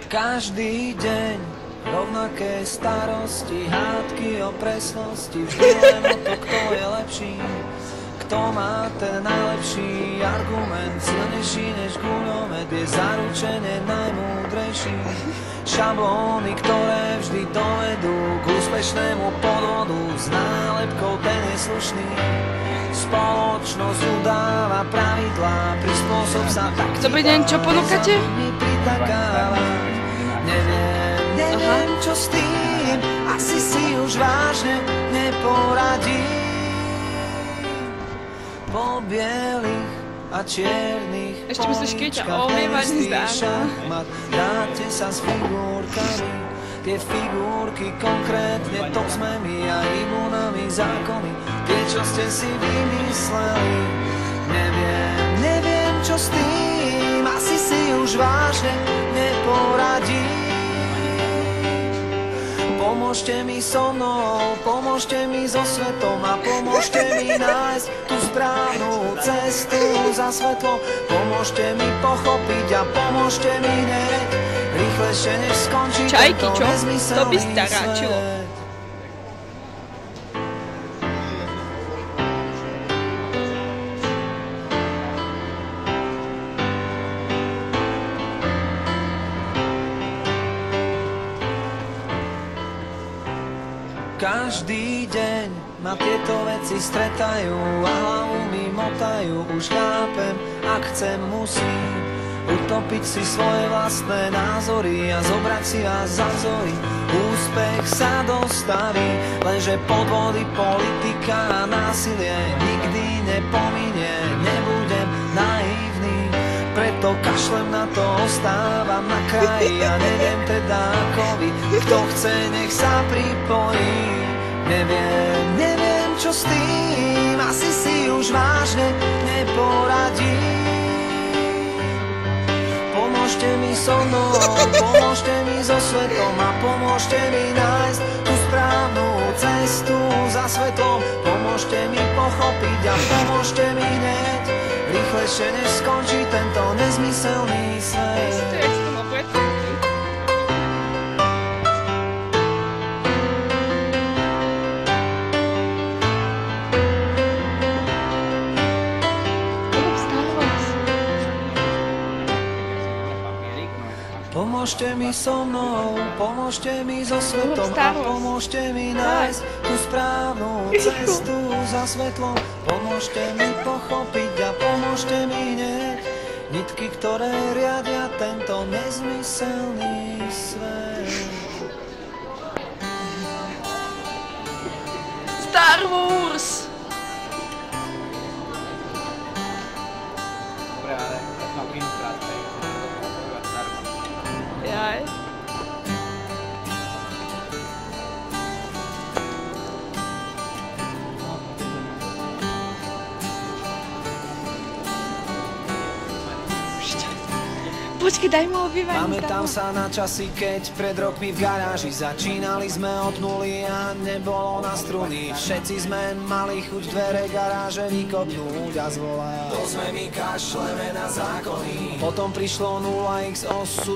Každý deň rovnaké starosti, hádky o presnosti, vždy len o to, kto je lepší. Kto má ten najlepší argument, silnejší než guľomet, je zaručene najmúdrejší. Šablóny, ktoré vždy dovedú k úspešnému podvodu, s nálepkou ten je slušný. Spoločnosť udáva pravidlá, prispôsob sa tak. Dobrý deň, čo ponúkate? Neviem, čo s tým, asi si už vážne neporadím. Po bielých a čiernych ešte myslíš, keď ťa omývaní zdá. Dáte sa s figurkami, tie figurky konkrétne, to sme my a imunami zákony, tie, čo ste si vymysleli. Neviem, čo s tým, asi si už vážne neporadím. Pomôžte mi so mnou, pomôžte mi so svetom a pomôžte mi nájsť tú správnu cestu za svetlo. Pomôžte mi pochopiť a pomôžte mi hneď rýchlejšie, než skončí tento nezmyselný svet. Každý deň ma tieto veci stretajú a hlavu mi motajú. Už chápem, ak chcem, musím utopiť si svoje vlastné názory a zobrať si vás za vzory. Úspech sa dostaví, lenže podvody, politika a násilie nikdy nepominie. Nebudem naivný, preto kašlem na to, ostávam na kraji a neviem teda ako vy. Kto chce, nech sa pripojí. Neviem, čo s tým, asi si už vážne neporadím. Pomôžte mi so mnou, pomôžte mi so svetom a pomôžte mi nájsť tú správnu cestu za svetlom. Pomôžte mi pochopiť a pomôžte mi hneď rýchlejšie, než skončí tento nezmyselný svet. Pomôžte mi so mnou, pomôžte mi so svetom a pomôžte mi nájsť tú správnu cestu za svetlom. Pomôžte mi pochopiť a pomôžte mi hneď nitky, ktoré riadia tento nezmyselný svet. Star Wars! Dobre, ale tak mám inkrát, Jaj. Počkej, daj mu obývanie. Pamätám sa na časy, keď pred rokmi v garáži začínali sme od nuly a nebolo na struny. Všetci sme mali chuť dvere garáže vykopnúť a zvolať. To sme my, kašleme na zákony. Potom prišlo 0x osud.